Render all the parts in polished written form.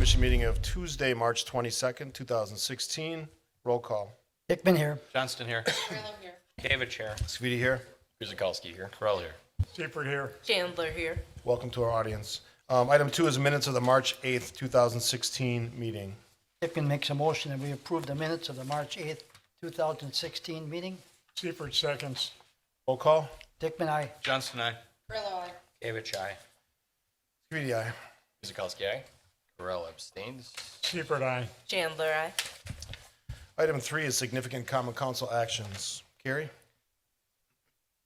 Commission meeting of Tuesday, March 22nd, 2016. Roll call. Hickman here. Johnston here. David here. Sveti here. Guzikowski here. Corral here. Seifert here. Chandler here. Welcome to our audience. Item 2 is minutes of the March 8th, 2016 meeting. Hickman makes a motion that we approve the minutes of the March 8th, 2016 meeting. Seifert seconds. Roll call. Hickman, aye. Johnston, aye. Grillo, aye. David aye. Sveti, aye. Guzikowski, aye. Corral abstains. Seifert, aye. Chandler, aye. Item 3 is significant common council actions. Carrie?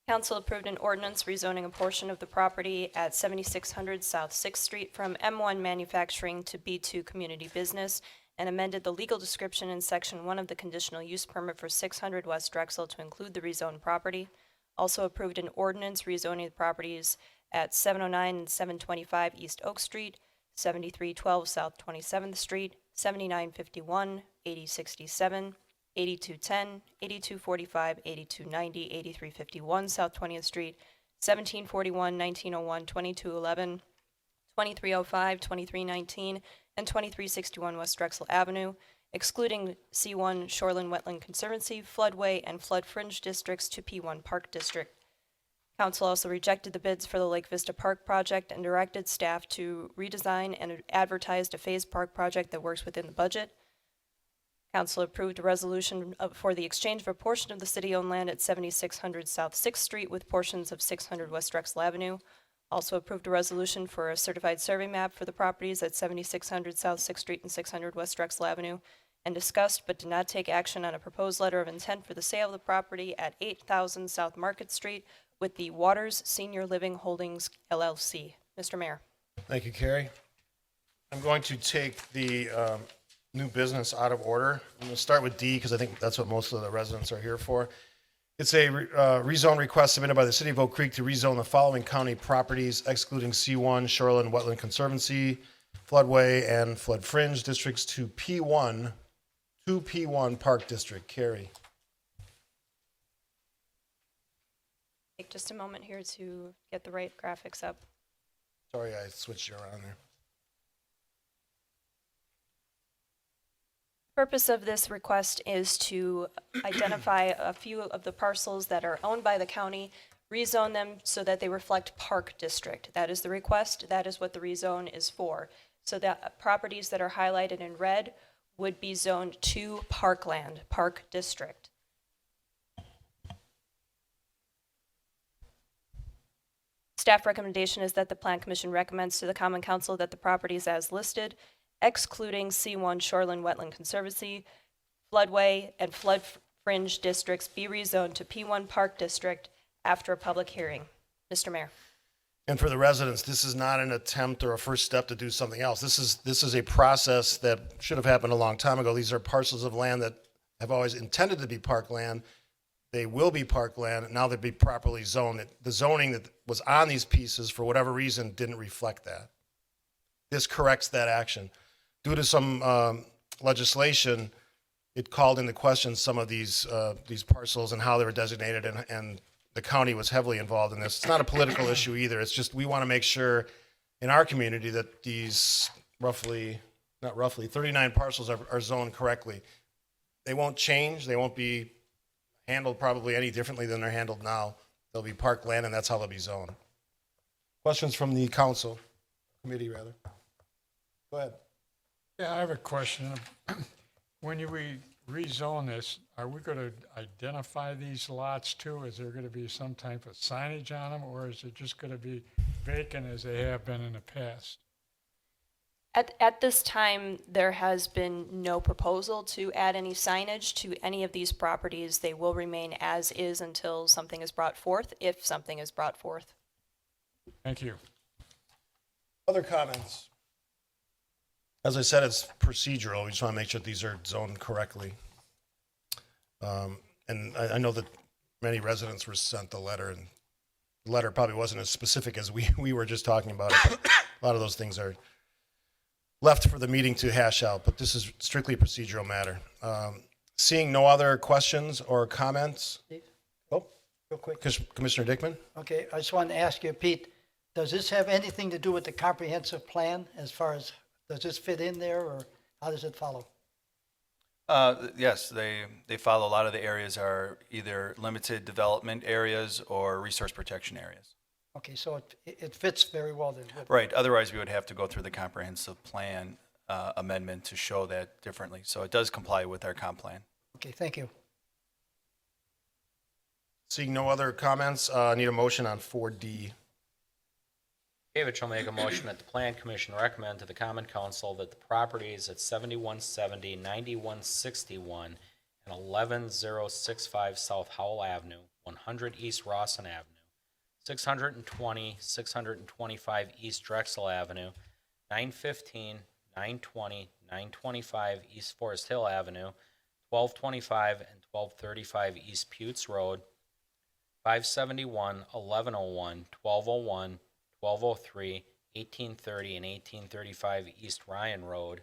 Council approved an ordinance rezoning a portion of the property at 7600 South 6th Street from M1 Manufacturing to B2 Community Business and amended the legal description in Section 1 of the conditional use permit for 600 West Drexel to include the rezoned property. Also approved an ordinance rezoning the properties at 709 and 725 East Oak Street, 7312 South 27th Street, 7951, 8067, 8210, 8245, 8290, 8351 South 20th Street, 1741, 1901, 2211, 2305, 2319, and 2361 West Drexel Avenue, excluding C1 Shoreland Wetland Conservancy, Floodway, and Flood Fringe Districts to P1 Park District. Council also rejected the bids for the Lake Vista Park project and directed staff to redesign and advertise a phased park project that works within the budget. Council approved a resolution for the exchange of a portion of the city-owned land at 7600 South 6th Street with portions of 600 West Drexel Avenue. Also approved a resolution for a certified survey map for the properties at 7600 South 6th Street and 600 West Drexel Avenue, and discussed but did not take action on a proposed letter of intent for the sale of the property at 8000 South Market Street with the Waters Senior Living Holdings LLC. Mr. Mayor. Thank you, Carrie. I'm going to take the new business out of order. I'm going to start with D because I think that's what most of the residents are here for. It's a rezone request submitted by the City of Oak Creek to rezone the following county properties, excluding C1 Shoreland Wetland Conservancy, Floodway, and Flood Fringe districts to P1 Park District. Carrie. Take just a moment here to get the right graphics up. Sorry, I switched you around there. Purpose of this request is to identify a few of the parcels that are owned by the county, rezone them so that they reflect Park District. That is the request. That is what the rezone is for. So that properties that are highlighted in red would be zoned to Parkland, Park District. Staff recommendation is that the Plan Commission recommends to the Common Council that the properties as listed, excluding C1 Shoreland Wetland Conservancy, Floodway, and Flood Fringe districts be rezoned to P1 Park District after a public hearing. Mr. Mayor. And for the residents, this is not an attempt or a first step to do something else. This is a process that should have happened a long time ago. These are parcels of land that have always intended to be parkland. They will be parkland. Now they'll be properly zoned. The zoning that was on these pieces, for whatever reason, didn't reflect that. This corrects that action. Due to some legislation, it called into question some of these parcels and how they were designated, and the county was heavily involved in this. It's not a political issue either. It's just we want to make sure in our community that these 39 parcels are zoned correctly. They won't change. They won't be handled probably any differently than they're handled now. They'll be parkland, and that's how they'll be zoned. Questions from the council, committee rather? Go ahead. Yeah, I have a question. When we rezone this, are we going to identify these lots too? Is there going to be some type of signage on them, or is it just going to be vacant as they have been in the past? At this time, there has been no proposal to add any signage to any of these properties. They will remain as is until something is brought forth, if something is brought forth. Thank you. Other comments? As I said, it's procedural. We just want to make sure these are zoned correctly. And I know that many residents were sent the letter, and the letter probably wasn't as specific as we were just talking about it, but a lot of those things are left for the meeting to hash out, but this is strictly a procedural matter. Seeing no other questions or comments? Steve? Oh, Real quick. Commissioner Dickman? Okay, I just wanted to ask you, Pete, does this have anything to do with the comprehensive plan as far as Does this fit in there, or how does it follow? Yes, they follow. A lot of the areas are either limited development areas or resource protection areas. Okay, so it fits very well then. Right, otherwise we would have to go through the comprehensive plan amendment to show that differently. So it does comply with our comp plan. Okay, thank you. Seeing no other comments, need a motion on 4D. Gavich will make a motion that the Plan Commission recommend to the Common Council that the properties at 7170, 9161, and 11065 South Howell Avenue, 100 East Rawson Avenue, 620, 625 East Drexel Avenue, 915, 920, 925 East Forest Hill Avenue, 1225 and 1235 East Putes Road, 571, 1101, 1201, 1203, 1830, and 1835 East Ryan Road,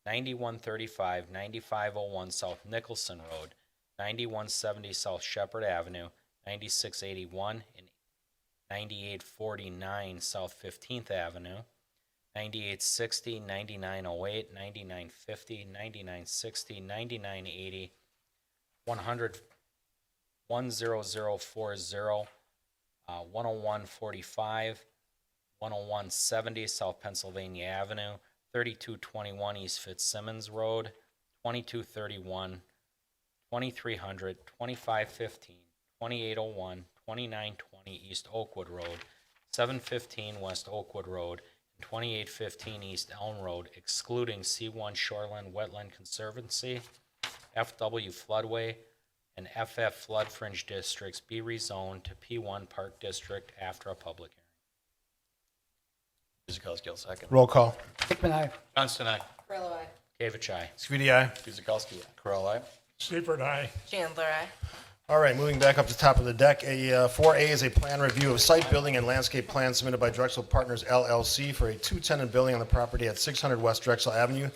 9135, 9501 South Nicholson Road, 9170 South Shepherd Avenue, 9681 and 9849 South 15th Avenue, 9860, 9908, 9950, 9960, 9980, 100, 10040, 10145, 10170 South Pennsylvania Avenue, 3221 East Fitzsimmons Road, 2231, 2300, 2515, 2801, 2920 East Oakwood Road, 715 West Oakwood Road, and 2815 East Elm Road, excluding C1 Shoreland Wetland Conservancy, FW Floodway, and FF Flood Fringe Districts be rezoned to P1 Park District after a public hearing. Guzekowski will second. Roll call. Hickman, aye. Johnston, aye. Grillo, aye. Gavich, aye. Sweetie, aye. Guzekowski, aye. Corral, aye. Seifert, aye. Chandler, aye. All right, moving back up to top of the deck. 4A is a plan review of site building and landscape plan submitted by Drexel Partners LLC for a two-tenant building on the property at 600 West Drexel Avenue.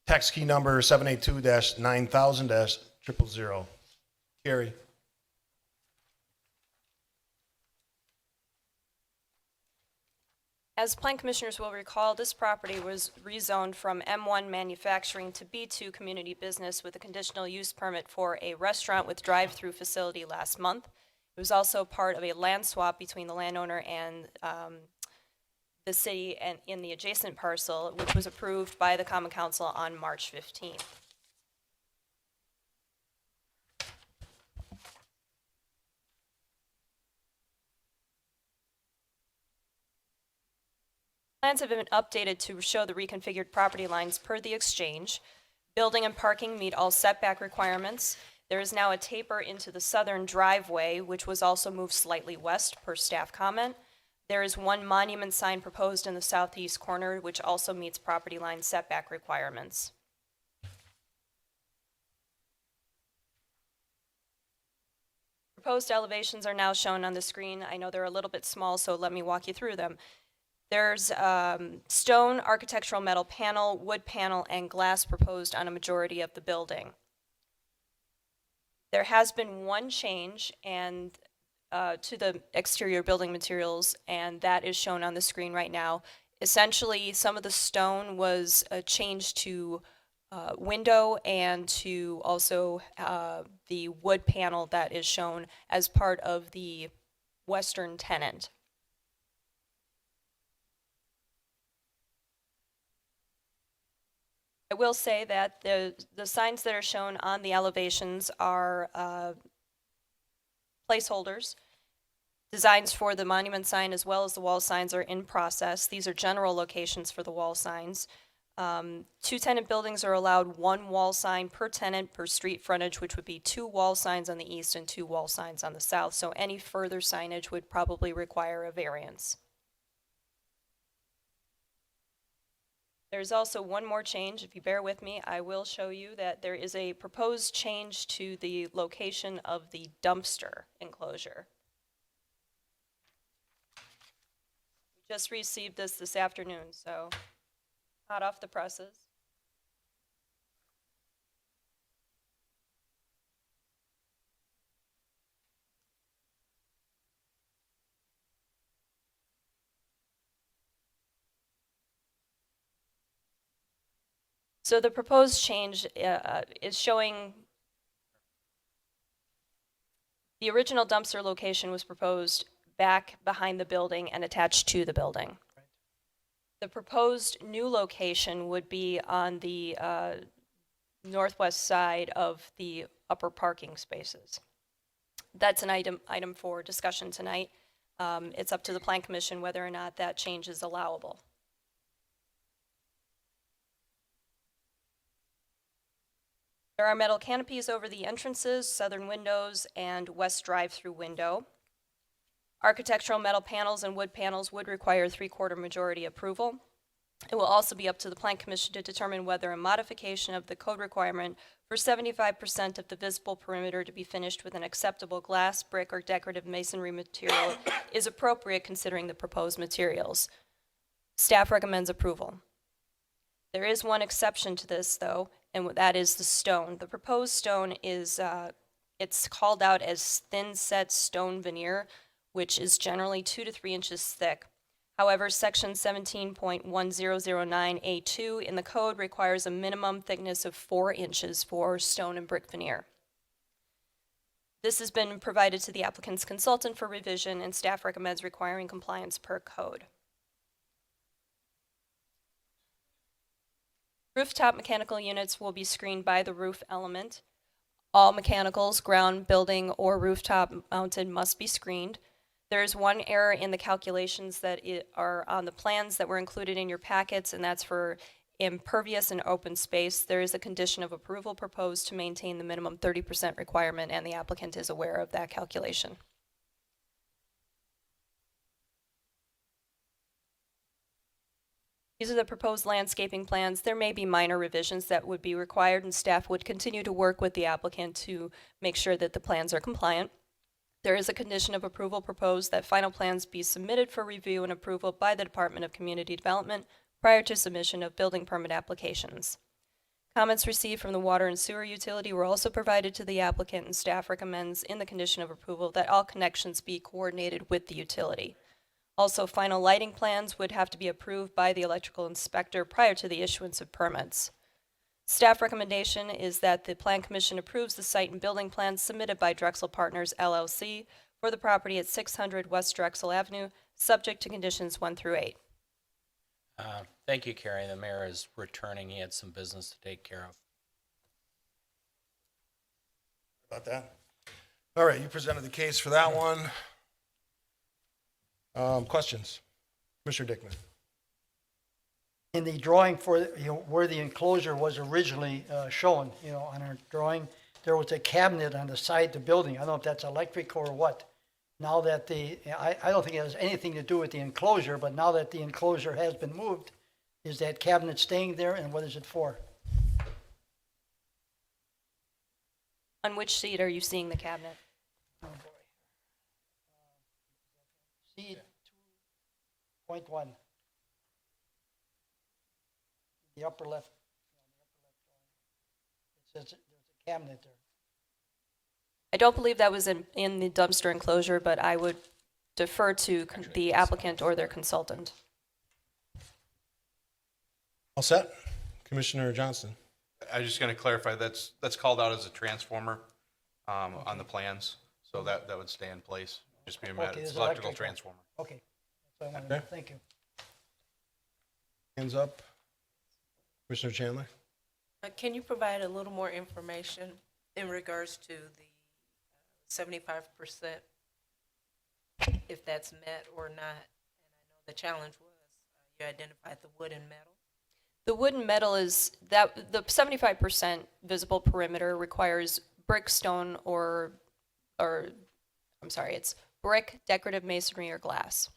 Tax key number 782-9000-000. Gary. As Plan Commissioners will recall, this property was rezoned from M1 manufacturing to B2 community business with a conditional use permit for a restaurant with drive-through facility last month. It was also part of a land swap between the landowner and the city and in the adjacent parcel, which was approved by the Common Council on March 15th. Plans have been updated to show the reconfigured property lines per the exchange. Building and parking meet all setback requirements. There is now a taper into the southern driveway, which was also moved slightly west per staff comment. There is one monument sign proposed in the southeast corner, which also meets property line setback requirements. Proposed elevations are now shown on the screen. I know they're a little bit small, so let me walk you through them. There's stone, architectural metal panel, wood panel, and glass proposed on a majority of the building. There has been one change to the exterior building materials, and that is shown on the screen right now. Essentially, some of the stone was changed to window and to also the wood panel that is shown as part of the western tenant. I will say that the signs that are shown on the elevations are placeholders. Designs for the monument sign as well as the wall signs are in process. These are general locations for the wall signs. Two tenant buildings are allowed one wall sign per tenant per street frontage, which would be two wall signs on the east and two wall signs on the south. So any further signage would probably require a variance. There's also one more change. If you bear with me, I will show you that there is a proposed change to the location of the dumpster enclosure. We just received this afternoon, so hot off the presses. So the proposed change is showing the original dumpster location was proposed back behind the building and attached to the building. The proposed new location would be on the northwest side of the upper parking spaces. That's an item for discussion tonight. It's up to the Plan Commission whether or not that change is allowable. There are metal canopies over the entrances, southern windows, and west drive-through window. Architectural metal panels and wood panels would require 3/4 majority approval. It will also be up to the Plan Commission to determine whether a modification of the code requirement for 75% of the visible perimeter to be finished with an acceptable glass, brick, or decorative masonry material is appropriate considering the proposed materials. Staff recommends approval. There is one exception to this, though, and that is the stone. The proposed stone is, it's called out as thin-set stone veneer, which is generally 2 to 3 inches thick. However, section 17.1009A2 in the code requires a minimum thickness of 4 inches for stone and brick veneer. This has been provided to the applicant's consultant for revision, and staff recommends requiring compliance per code. Rooftop mechanical units will be screened by the roof element. All mechanicals, ground, building, or rooftop mounted must be screened. There is one error in the calculations that are on the plans that were included in your packets, and that's for impervious and open space. There is a condition of approval proposed to maintain the minimum 30% requirement, and the applicant is aware of that calculation. These are the proposed landscaping plans. There may be minor revisions that would be required, and staff would continue to work with the applicant to make sure that the plans are compliant. There is a condition of approval proposed that final plans be submitted for review and approval by the Department of Community Development prior to submission of building permit applications. Comments received from the water and sewer utility were also provided to the applicant, and staff recommends in the condition of approval that all connections be coordinated with the utility. Also, final lighting plans would have to be approved by the electrical inspector prior to the issuance of permits. Staff recommendation is that the Plan Commission approves the site and building plans submitted by Drexel Partners LLC for the property at 600 West Drexel Avenue, subject to conditions 1 through 8. Thank you, Carrie. The mayor is returning. He had some business to take care of. About that? All right, you presented the case for that one. Questions? Commissioner Dickman. In the drawing for, where the enclosure was originally shown, on our drawing, there was a cabinet on the side of the building. I don't know if that's electric or what. Now that I don't think it has anything to do with the enclosure, but now that the enclosure has been moved, is that cabinet staying there, and what is it for? On which sheet are you seeing the cabinet? Oh, boy. C2.1. The upper left. It says there's a cabinet there. I don't believe that was in the dumpster enclosure, but I would defer to the applicant or their consultant. All set? Commissioner Johnston. I'm just going to clarify, that's called out as a transformer on the plans, so that would stay in place. Just be a matter, Okay, it's it's electrical electrical. transformer. Okay. That's what I wanted to know. Okay. Thank you. Hands up. Commissioner Chandler. Can you provide a little more information in regards to the 75%, if that's met or not? And I know the challenge was you identified the wood and metal. The wood and metal is that the 75% visible perimeter requires brick, stone, or I'm sorry, it's brick, decorative masonry, or glass.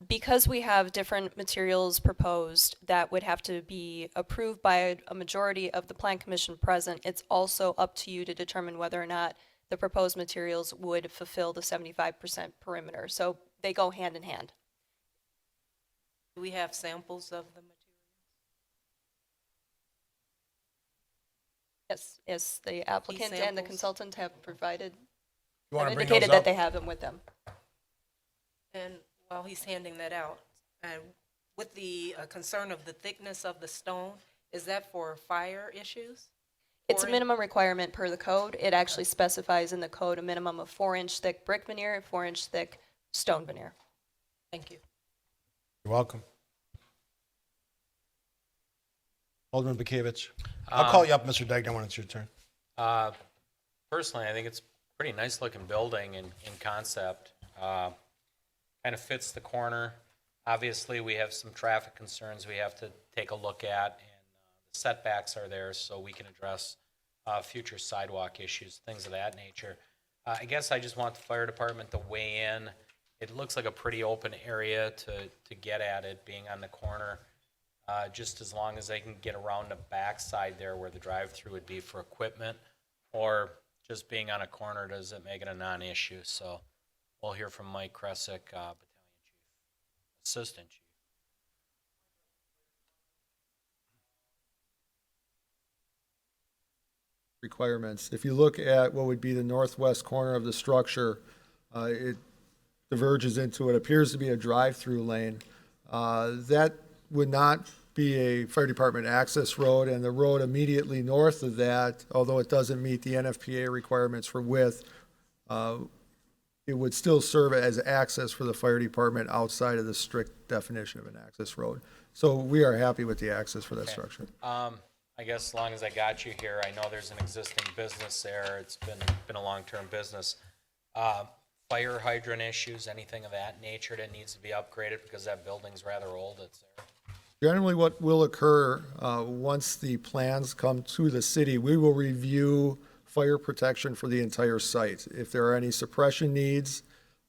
Because we have different materials proposed that would have to be approved by a majority of the Plan Commission present, it's also up to you to determine whether or not the proposed materials would fulfill the 75% perimeter. So they go hand in hand. Do we have samples of the materials? Yes, the applicant and the samples. consultant have provided, You have want to bring indicated those that up? they have them with them. And while he's handing that out, and with the concern of the thickness of the stone, Is that for fire issues? It's a 4 minimum requirement per the code. It actually specifies in the code a minimum of 4-inch thick brick veneer and 4-inch thick stone veneer. Thank you. You're welcome. Alderman Bekavich. I'll call you up, Mr. Degnan, when it's your turn. Personally, I think it's a pretty nice looking building in concept. Kind of fits the corner. Obviously, we have some traffic concerns we have to take a look at, and the setbacks are there so we can address future sidewalk issues, things of that nature. I guess I just want the fire department to weigh in. It looks like a pretty open area to get at it, being on the corner. Just as long as they can get around the backside there where the drive-through would be for equipment, or just being on a corner doesn't make it a non-issue. So we'll hear from Mike Kresick, Battalion Chief, Assistant Chief. Requirements. If you look at what would be the northwest corner of the structure, it diverges into what appears to be a drive-through lane. That would not be a fire department access road, and the road immediately north of that, although it doesn't meet the NFPA requirements for width, it would still serve as access for the fire department outside of the strict definition of an access road. So we are happy with the access for that structure. I guess as long as I got you here, I know there's an existing business there. It's been a long-term business. Fire hydrant issues, anything of that nature that needs to be upgraded because that building's rather old, it's there. Generally, what will occur, once the plans come to the city, we will review fire protection for the entire site. If there are any suppression needs,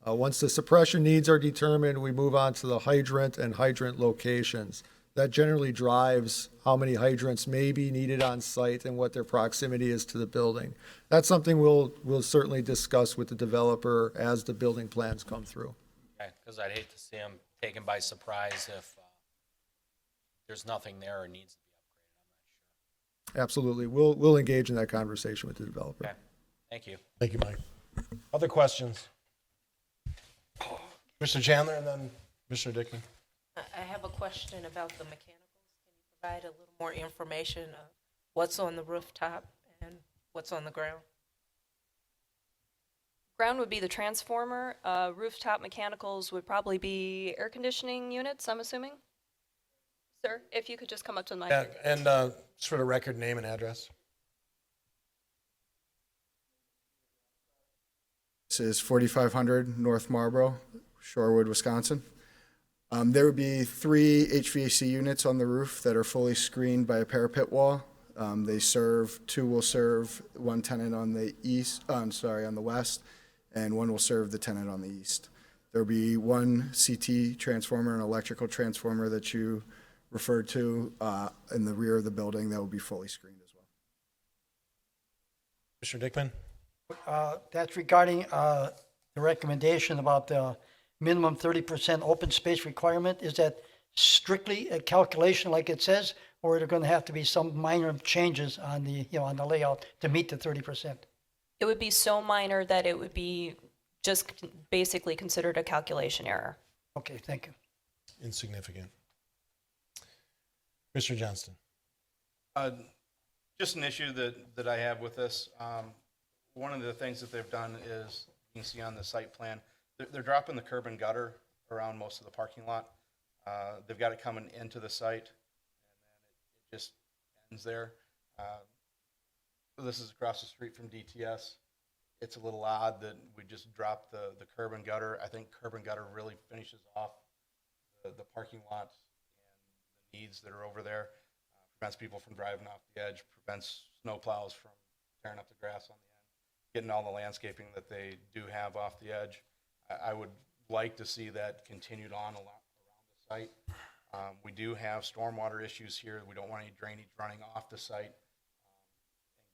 once the suppression needs are determined, we move on to the hydrant and hydrant locations. That generally drives how many hydrants may be needed on site and what their proximity is to the building. That's something we'll certainly discuss with the developer as the building plans come through. Okay, because I'd hate to see them taken by surprise if there's nothing there or needs to be upgraded. I'm not sure. Absolutely. We'll engage in that conversation with the developer. Okay, thank you. Thank you, Mike. Other questions? Mr. Chandler and then Mr. Dickman. I have a question about the mechanicals. Can you provide a little more information of what's on the rooftop and what's on the ground? Ground would be the transformer. Rooftop mechanicals would probably be air conditioning units, I'm assuming? Sir, if you could just come up to the mic. Yeah, and just for the record, name and address. This is 4500 North Marlboro, Shorewood, Wisconsin. There would be 3 HVAC units on the roof that are fully screened by a parapet wall. Two will serve one tenant on the on the west, and one will serve the tenant on the east. There'll be one CT transformer, an electrical transformer that you referred to in the rear of the building that will be fully screened as well. Mr. Dickman? That's regarding the recommendation about the minimum 30% open space requirement. Is that strictly a calculation like it says, or are there going to have to be some minor changes on the, on the layout to meet the 30%? It would be so minor that it would be just basically considered a calculation error. Okay, thank you. Insignificant. Mr. Johnston? Just an issue that I have with this. One of the things that they've done is, you can see on the site plan, they're dropping the curb and gutter around most of the parking lot. They've got it coming into the site, and then it just ends there. This is across the street from DTS. It's a little odd that we just dropped the curb and gutter. I think curb and gutter really finishes off the parking lot and the needs that are over there. Prevents people from driving off the edge, prevents snow plows from tearing up the grass on the end, getting all the landscaping that they do have off the edge. I would like to see that continued on around the site. We do have stormwater issues here. We don't want any drainage running off the site and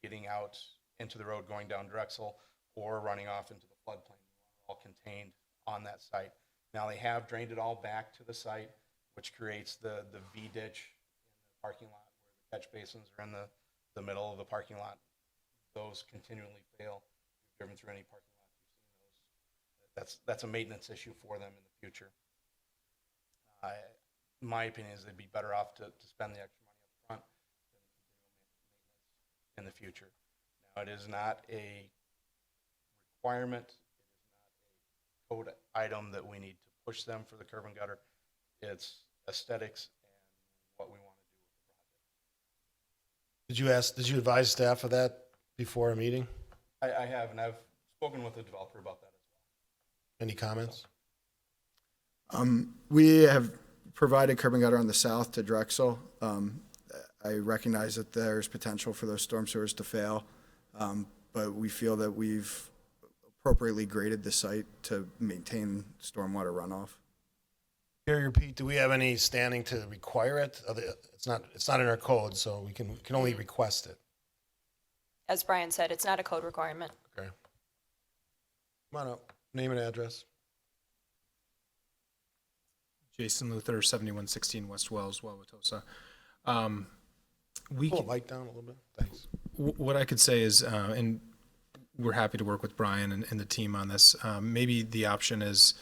getting out into the road going down Drexel or running off into the floodplain. We want it all contained on that site. Now they have drained it all back to the site, which creates the V ditch in the parking lot where the catch basins are in the middle of the parking lot. Those continually fail. If you've driven through any parking lot, you've seen those. That's a maintenance issue for them in the future. My opinion is they'd be better off to spend the extra money up front in the future. Now, it is not a requirement, it is not a code item that we need to push them for the curb and gutter. It's aesthetics and what we want to do with the project. Did you advise staff of that before a meeting? I have, and I've spoken with the developer about that as well. Any comments? We have provided curb and gutter on the south to Drexel. I recognize that there's potential for those storm sewers to fail, but we feel that we've appropriately graded the site to maintain stormwater runoff. Gary or Pete, do we have any standing to require it? It's not in our code, so we can only request it. As Brian said, it's not a code requirement. Okay. Come on up. Name and address. Jason Luther, 7116 West Wells, Wauwatosa. Pull the mic down a little bit. Thanks. What I could say is, and we're happy to work with Brian and the team on this, maybe the option is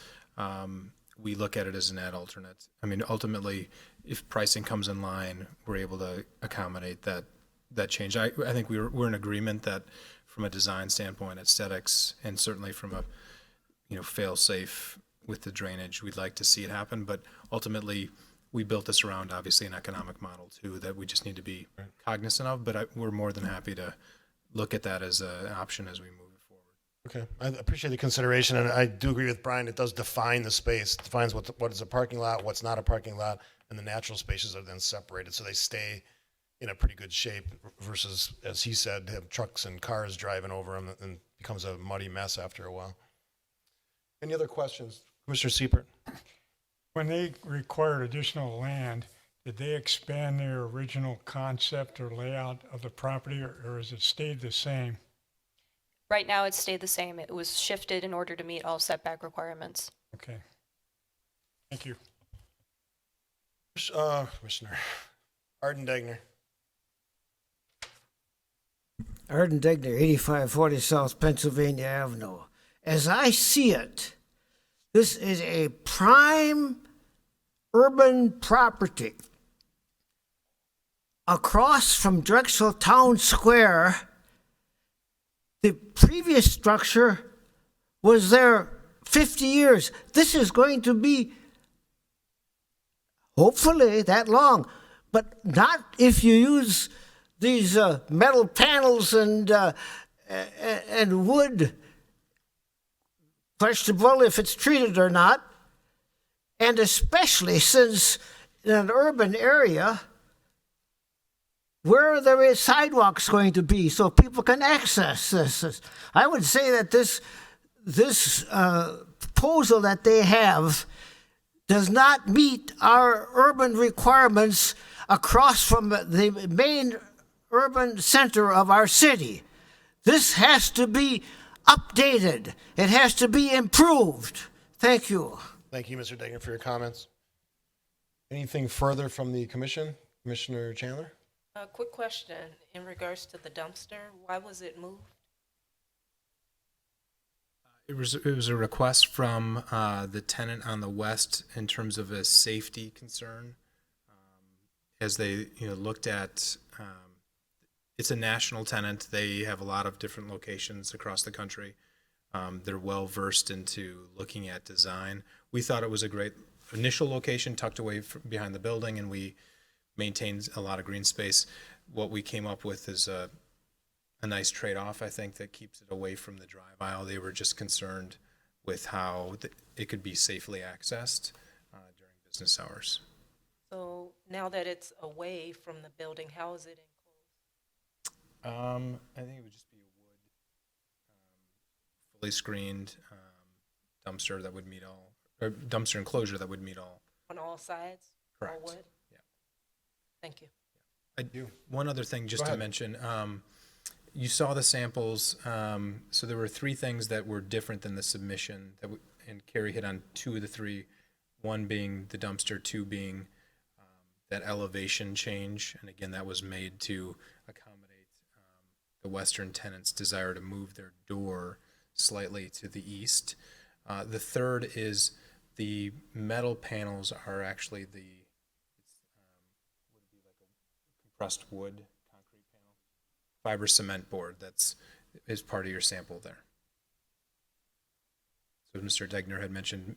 we look at it as an ad alternate. I mean, ultimately, if pricing comes in line, we're able to accommodate that change. I think we're in agreement that from a design standpoint, aesthetics, and certainly from a fail-safe with the drainage, we'd like to see it happen. But ultimately, we built this around obviously an economic model too that we just need to be cognizant of. But we're more than happy to look at that as an option as we move it forward. Okay, I appreciate the consideration, and I do agree with Brian. It does define the space, defines what is a parking lot, what's not a parking lot, and the natural spaces are then separated, so they stay in a pretty good shape versus, as he said, have trucks and cars driving over them and becomes a muddy mess after a while. Any other questions? Commissioner Siepert? When they required additional land, did they expand their original concept or layout of the property, or has it stayed the same? Right now, it's stayed the same. It was shifted in order to meet all setback requirements. Okay. Thank you. Commissioner Arden Degner. Arden Degner, 8540 South Pennsylvania Avenue. As I see it, this is a prime urban property. Across from Drexel Town Square, the previous structure was there 50 years. This is going to be, hopefully, that long, but not if you use these metal panels and wood. Questionable if it's treated or not, and especially since in an urban area where there is sidewalks going to be so people can access this. I would say that this proposal that they have does not meet our urban requirements across from the main urban center of our city. This has to be updated. It has to be improved. Thank you. Thank you, Mr. Degner, for your comments. Anything further from the commission? Commissioner Chandler? A quick question in regards to the dumpster. Why was it moved? It was a request from the tenant on the west in terms of a safety concern, as they looked at. It's a national tenant. They have a lot of different locations across the country. They're well versed into looking at design. We thought it was a great initial location tucked away behind the building, and we maintained a lot of green space. What we came up with is a nice trade-off, I think, that keeps it away from the drive aisle. They were just concerned with how it could be safely accessed during business hours. So now that it's away from the building, how is it enclosed? I think it would just be a wood, fully screened dumpster that would meet all, or dumpster enclosure that would meet all. On all sides? Correct. All wood? Yeah. Thank you. One other thing just to mention, you saw the samples, so there were 3 things that were different than the submission, and Carrie hit on 2 of the 3, one being the dumpster, 2 being that elevation change, and again, that was made to accommodate the western tenant's desire to move their door slightly to the east. The third is the metal panels are actually would it be like a compressed wood concrete panel? fiber cement board that's is part of your sample there. So Mr. Degner had mentioned,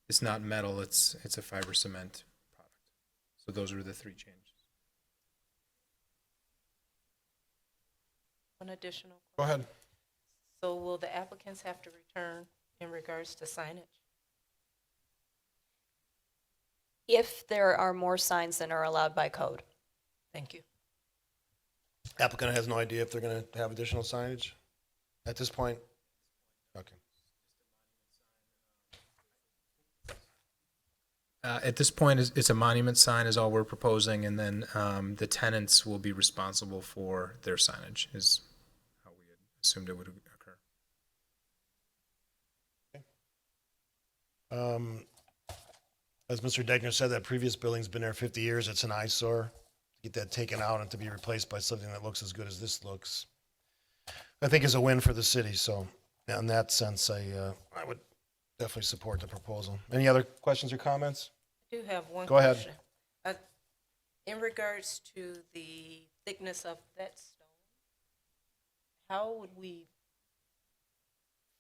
it's not metal, it's a fiber cement product. So those are the three changes. One additional. Go ahead. So will the applicants have to return in regards to signage? If there are more signs than are allowed by code. Thank you. Applicant has no idea if they're going to have additional signage at this point? Okay. At this point, it's a monument sign is all we're proposing, and then the tenants will be responsible for their signage, is how we had assumed it would occur. As Mr. Degner said, that previous building's been there 50 years. It's an eyesore. Get that taken out and to be replaced by something that looks as good as this looks, I think is a win for the city. So in that sense, I would definitely support the proposal. Any other questions or comments? I do have one Go ahead. question. In regards to the thickness of that stone, how would we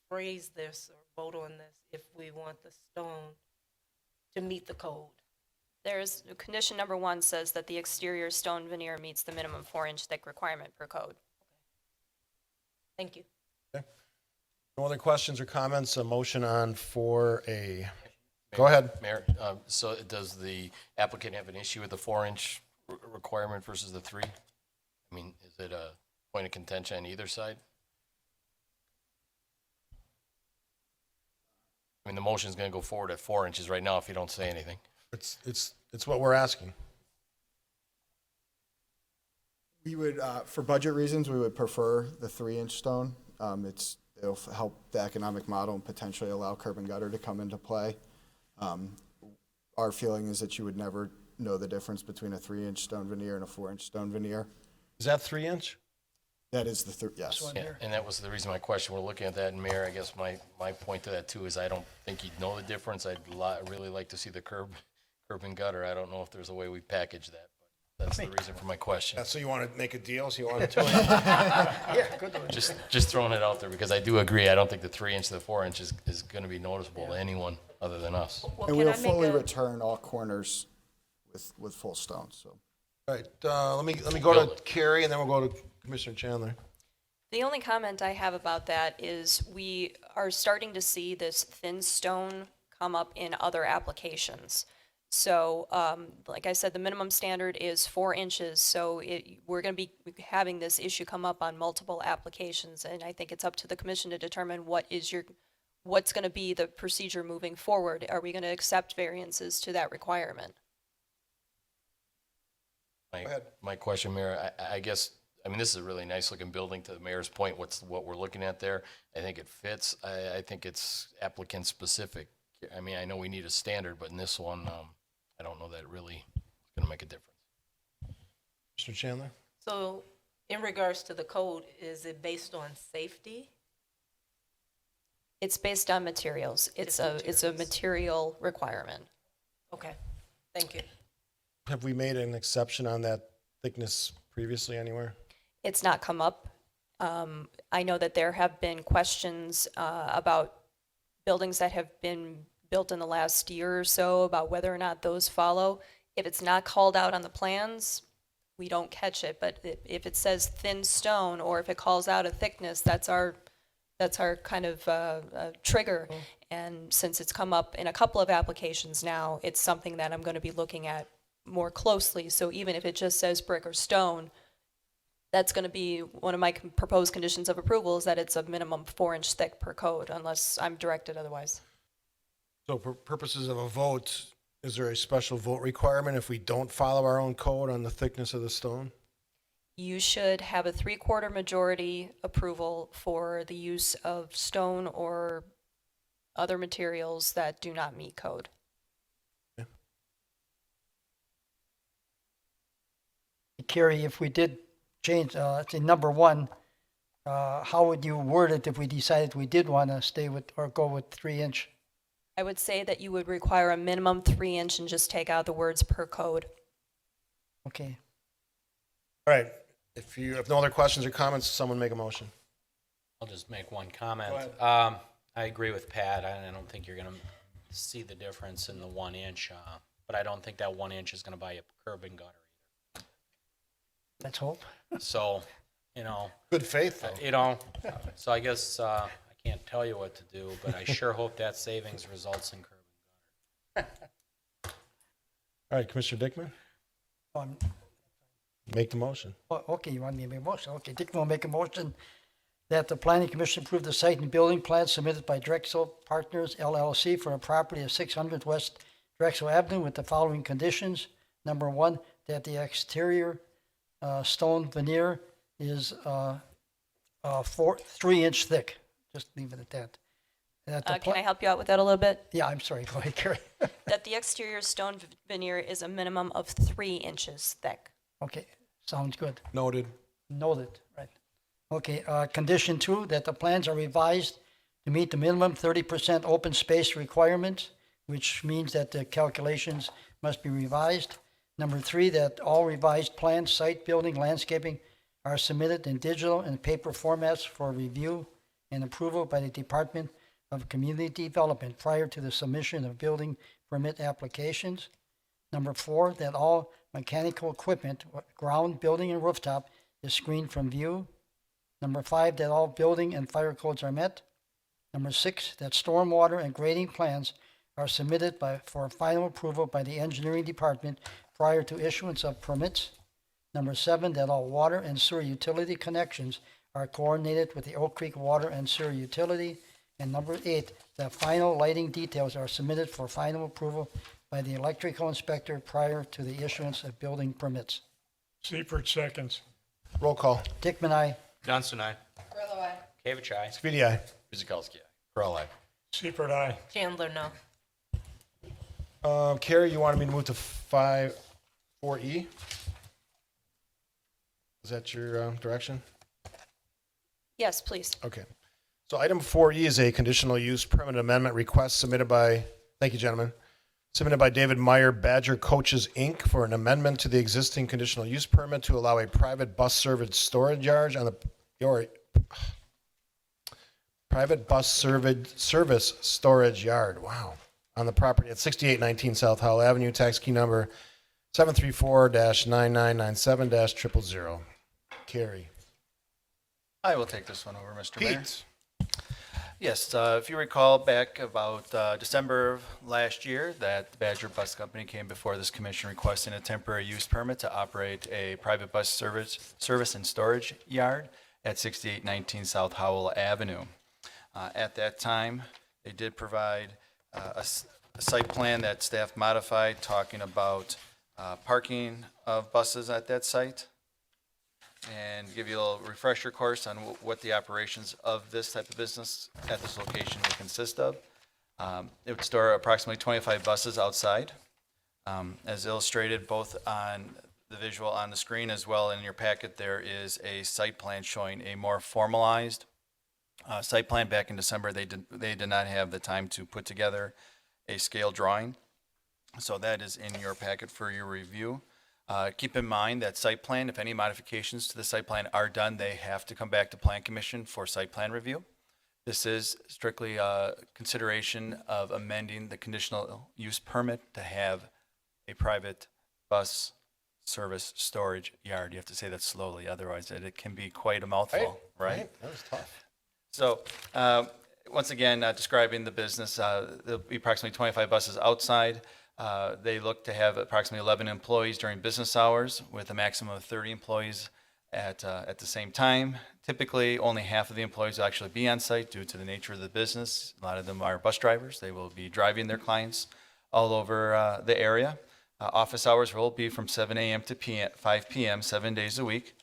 phrase this or vote on this if we want the stone to meet the code? There's, condition number 1 says that the exterior stone veneer meets the minimum 4-inch thick requirement per code. Thank you. No other questions or comments? A motion on 4A. Go ahead. Mayor, so does the applicant have an issue with the 4-inch requirement versus the 3? I mean, is it a point of contention on either side? I mean, the motion's gonna go forward at 4 inches right now if you don't say anything. It's what we're asking. We would, for budget reasons, we would prefer the 3-inch stone. It'll help the economic model and potentially allow curb and gutter to come into play. Our feeling is that you would never know the difference between a 3-inch stone veneer and a 4-inch stone veneer. Is that 3-inch? That is the yes. one Yeah, here. and that was the reason my question, we're looking at that, and Mayor, I guess my point to that too is I don't think you'd know the difference. I'd really like to see the curb and gutter. I don't know if there's a way we package that, but that's the reason for my question. So you want to make a deal? So you want to? Yeah, good one. Just throwing it out there, because I do agree, I don't think the 3-inch to the 4-inch is gonna be noticeable to anyone other than us. Well, And can we'll I make fully a, return all corners with full stone, so. All right, let me go to Carrie, and then we'll go to Commissioner Chandler. The only comment I have about that is we are starting to see this thin stone come up in other applications. So, like I said, the minimum standard is 4 inches, so we're going to be having this issue come up on multiple applications, and I think it's up to the commission to determine what's going to be the procedure moving forward. Are we going to accept variances to that requirement? My question, Mayor, I guess, I mean, this is a really nice looking building, to the mayor's point, what we're looking at there. I think it fits. I think it's applicant specific. I mean, I know we need a standard, but in this one, I don't know that it really is gonna make a difference. Mr. Chandler? so in regards to the code, is it based on safety? It's based on materials. It's a material requirement. Okay, thank you. Have we made an exception on that thickness previously anywhere? It's not come up. I know that there have been questions about buildings that have been built in the last year or so about whether or not those follow. If it's not called out on the plans, we don't catch it. But if it says thin stone, or if it calls out a thickness, that's our kind of trigger. And since it's come up in a couple of applications now, it's something that I'm going to be looking at more closely. So even if it just says brick or stone, that's going to be one of my proposed conditions of approval, is that it's a minimum 4-inch thick per code, unless I'm directed otherwise. So for purposes of a vote, is there a special vote requirement if we don't follow our own code on the thickness of the stone? You should have a 3/4 majority approval for the use of stone or other materials that do not meet code. Carrie, if we did change, let's say number 1, how would you word it if we decided we did want to stay with or go with 3-inch? I would say that you would require a minimum 3-inch and just take out the words per code. Okay. All right, If no other questions or comments, someone make a motion. I'll just make one comment. I agree with Pat. I don't think you're going to see the difference in the 1 inch, but I don't think that 1 inch is going to buy you a curb and gutter Let's hope. either. So, you know, Good faith, though. you know, so I guess I can't tell you what to do, but I sure hope that savings results in curb and gutter. All right, Commissioner Dickman, Um, make the motion. Okay, you want me to make a motion? Okay, Dick will make a motion that the planning commission approve the site and building plan submitted by Drexel Partners LLC for a property of 600 West Drexel Avenue with the following conditions. Number one, that the exterior stone veneer is 3-inch thick. Just leave it at that. That the Can I help you out with that a little bit? Yeah, I'm sorry, go ahead, Carrie. That the exterior stone veneer is a minimum of 3 inches thick. Okay, sounds good. Noted. Noted, right. Okay, condition 2, that the plans are revised to meet the minimum 30% open space requirement, which means that the calculations must be revised. Number 3, that all revised plans, site, building, landscaping are submitted in digital and paper formats for review and approval by the Department of Community Development prior to the submission of building permit applications. Number 4, that all mechanical equipment, ground, building, and rooftop is screened from view. Number 5, that all building and fire codes are met. Number 6, that stormwater and grading plans are submitted for final approval by the engineering department prior to issuance of permits. Number 7, that all water and sewer utility connections are coordinated with the Oak Creek Water and Sewer Utility. And number 8, that final lighting details are submitted for final approval by the electrical inspector prior to the issuance of building permits. Seifert seconds. Roll call. Dickman, aye. Johnson, aye. Kavich, aye. Speedy, aye. Kuzikowski, Corolla. Seifert, aye. Chandler, no. Carrie, you wanted me to move to 4E? Is that your direction? Yes, please. Okay. So item 4E is a conditional use permit amendment request submitted by, thank you, gentlemen, submitted by David Meyer, Badger Coaches, Inc. for an amendment to the existing conditional use permit to allow a private bus service storage yard on the, private bus service storage yard, wow, on the property at 6819 South Howell Avenue, tax key number 734-9997-000. Carrie. I will take this one over, Mr. Mayor. Pete. Yes, if you recall back about December of last year, that the Badger Bus Company came before this commission requesting a temporary use permit to operate a private bus service and storage yard at 6819 South Howell Avenue. At that time, they did provide a site plan that staff modified, talking about parking of buses at that site, and give you a little refresher course on what the operations of this type of business at this location would consist of. It would store approximately 25 buses outside. As illustrated both on the visual on the screen as well in your packet, there is a site plan showing a more formalized site plan. Back in December, they did not have the time to put together a scale drawing. So that is in your packet for your review. Keep in mind that site plan, if any modifications to the site plan are done, they have to come back to Plan Commission for site plan review. This is strictly a consideration of amending the conditional use permit to have a private bus service storage yard. You have to say that slowly, otherwise it can be quite a mouthful, right? That was tough. So, once again, describing the business, there'll be approximately 25 buses outside. They look to have approximately 11 employees during business hours with a maximum of 30 employees at the same time. Typically, only half of the employees will actually be on site due to the nature of the business. A lot of them are bus drivers. They will be driving their clients all over the area. Office hours will be from 7 a.m. to 5 p.m., 7 days a week.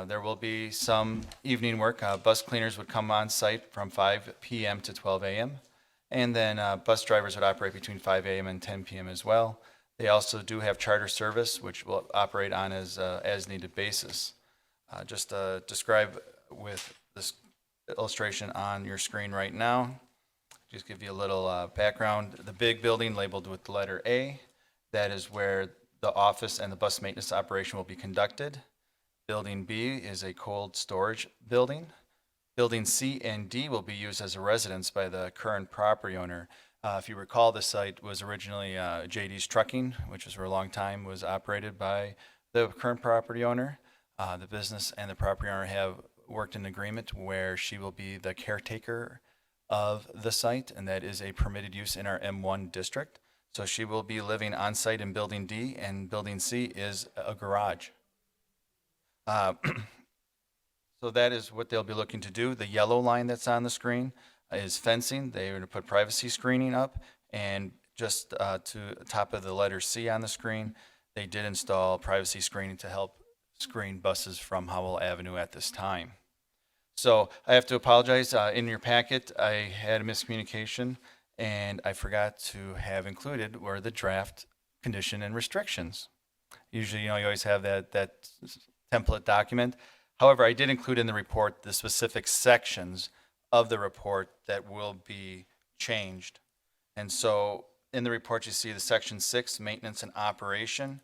There will be some evening work. Bus cleaners would come on site from 5 p.m. to 12 a.m. And then bus drivers would operate between 5 a.m. and 10 p.m. as well. They also do have charter service, which will operate on as needed basis. Just to describe with this illustration on your screen right now, just give you a little background. The big building labeled with the letter A, that is where the office and the bus maintenance operation will be conducted. Building B is a cold storage building. Building C and D will be used as a residence by the current property owner. If you recall, the site was originally JD's Trucking, which was for a long time was operated by the current property owner. The business and the property owner have worked in agreement where she will be the caretaker of the site, and that is a permitted use in our M1 district. So she will be living on site in Building D, and Building C is a garage. So that is what they'll be looking to do. The yellow line that's on the screen is fencing. They're going to put privacy screening up, and just to the top of the letter C on the screen, they did install privacy screening to help screen buses from Howell Avenue at this time. So I have to apologize. In your packet, I had a miscommunication, and I forgot to have included were the draft condition and restrictions. Usually, you always have that template document. However, I did include in the report the specific sections of the report that will be changed. And so in the report, you see the section 6, maintenance and operation.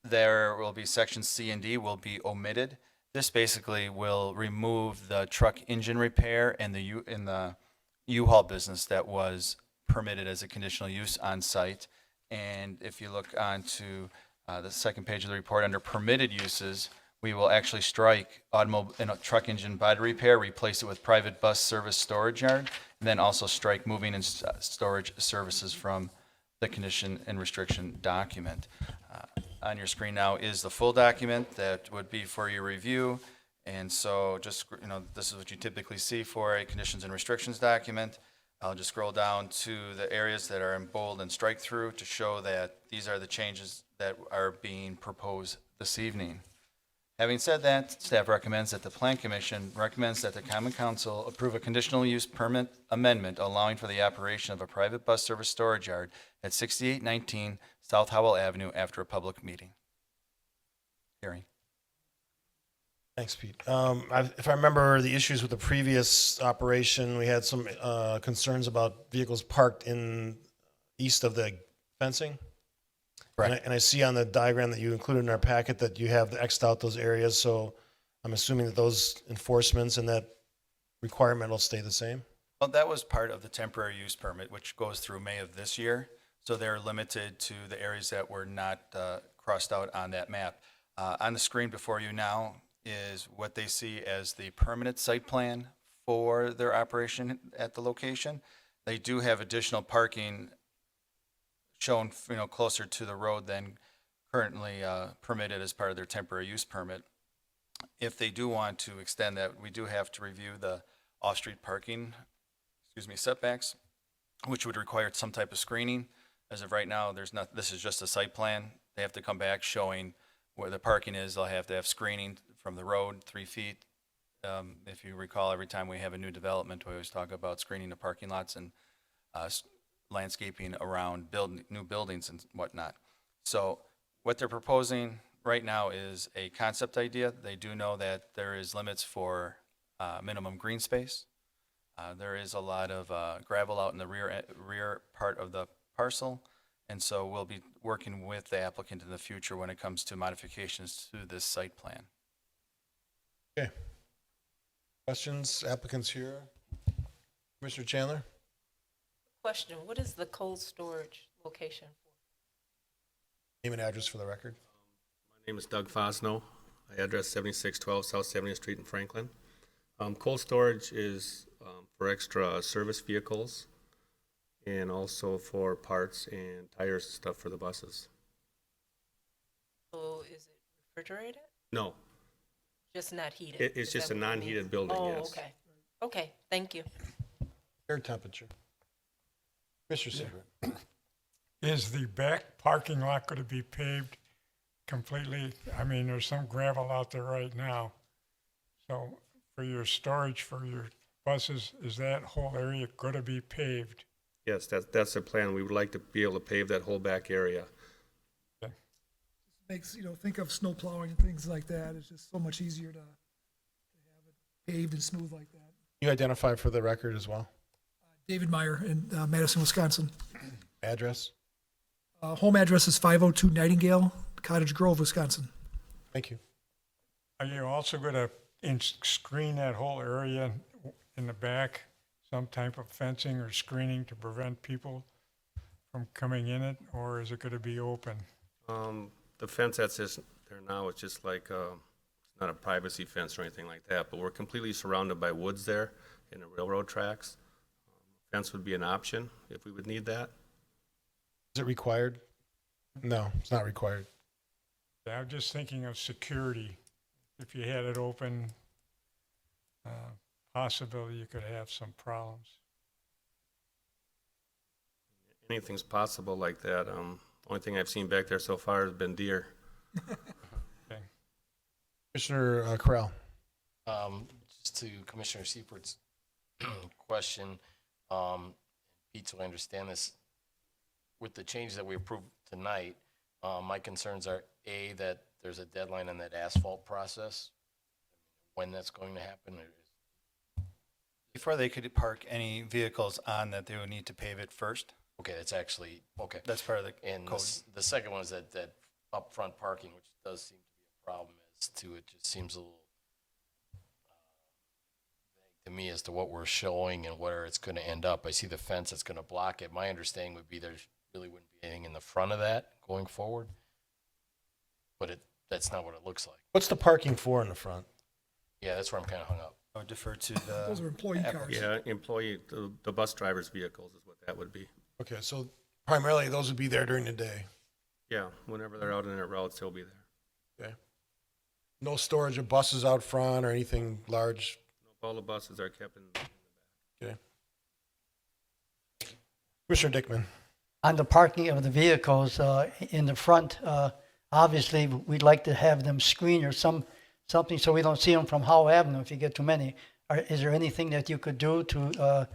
There will be section C and D will be omitted. This basically will remove the truck engine repair and the U-Haul business that was permitted as a conditional use on site. And if you look on to the second page of the report under permitted uses, we will actually strike automobile and truck engine body repair, replace it with private bus service storage yard, and then also strike moving and storage services from the condition and restriction document. On your screen now is the full document that would be for your review. And so just, this is what you typically see for a conditions and restrictions document. I'll just scroll down to the areas that are in bold and strike through to show that these are the changes that are being proposed this evening. Having said that, staff recommends that the Plan Commission recommends that the Common Council approve a conditional use permit amendment allowing for the operation of a private bus service storage yard at 6819 South Howell Avenue after a public meeting. Hearing. Thanks, Pete. If I remember the issues with the previous operation, we had some concerns about vehicles parked in east of the fencing. Correct. And I see on the diagram that you included in our packet that you have X'd out those areas, so I'm assuming that those enforcements and that requirement will stay the same? Well, that was part of the temporary use permit, which goes through May of this year. So they're limited to the areas that were not crossed out on that map. On the screen before you now is what they see as the permanent site plan for their operation at the location. They do have additional parking shown, closer to the road than currently permitted as part of their temporary use permit. If they do want to extend that, we do have to review the off-street parking, setbacks, which would require some type of screening. As of right now, this is just a site plan. They have to come back showing where the parking is. They'll have to have screening from the road, 3 feet. If you recall, every time we have a new development, we always talk about screening the parking lots and landscaping around new buildings and whatnot. So what they're proposing right now is a concept idea. They do know that there is limits for minimum green space. There is a lot of gravel out in the rear part of the parcel, and so we'll be working with the applicant in the future when it comes to modifications to this site plan. Okay. Questions, applicants here? Mr. Chandler? Question, what is the cold storage location for? Name and address for the record. My name is Doug Fosno. I address 7612 South 70th Street in Franklin. Cold storage is for extra service vehicles and also for parts and tires and stuff for the buses. So is it refrigerated? No, Just not heated? it's Is just that a what it non-heated means? building, Oh, yes. okay. Okay, thank you. Air temperature. Mr. Seibert. Is the back parking lot going to be paved completely? I mean, there's some gravel out there right now. So for your storage for your buses, is that whole area going to be paved? Yes, that's the plan. We would like to be able to pave that whole back area. Makes, think of snow plowing and things like that. It's just so much easier to have it paved and smooth like that. You identify for the record as well. David Meyer in Madison, Wisconsin. Address? Home address is 502 Nightingale, Cottage Grove, Wisconsin. Thank you. Are you also gonna screen that whole area in the back? Some type of fencing or screening to prevent people from coming in it, or is it gonna be open? The fence that's just there now is just like, it's not a privacy fence or anything like that, but we're completely surrounded by woods there and the railroad tracks. Fence would be an option if we would need that. Is it required? No, it's not required. Yeah, I'm just thinking of security. If you had it open, possibility you could have some problems. Anything's possible like that. Only thing I've seen back there so far has been deer. Commissioner Corral. Just to Commissioner Siepert's question, Pete, so I understand this, with the changes that we approved tonight, my concerns are, A, that there's a deadline on that asphalt process, when that's going to happen. Before they could park any vehicles on that, they would need to pave it first. Okay, that's actually, okay. That's part of the And code. the second one is that upfront parking, which does seem to be a problem as to, it just seems a little vague to me as to what we're showing and where it's going to end up. I see the fence that's going to block it. My understanding would be there really wouldn't be anything in the front of that going forward. But that's not what it looks like. What's the parking for in the front? Yeah, that's where I'm kind of hung up. I would defer to Those are employee cars. Yeah, the bus driver's vehicles is what that would be. Okay, so primarily those would be there during the day. Yeah, whenever they're out on their routes, they'll be there. Okay. No storage of buses out front or anything large. All the buses are kept in the back. Okay. Commissioner Dickman. On the parking of the vehicles in the front, obviously, we'd like to have them screened or something so we don't see them from Howe Avenue if you get too many. Is there anything that you could do to,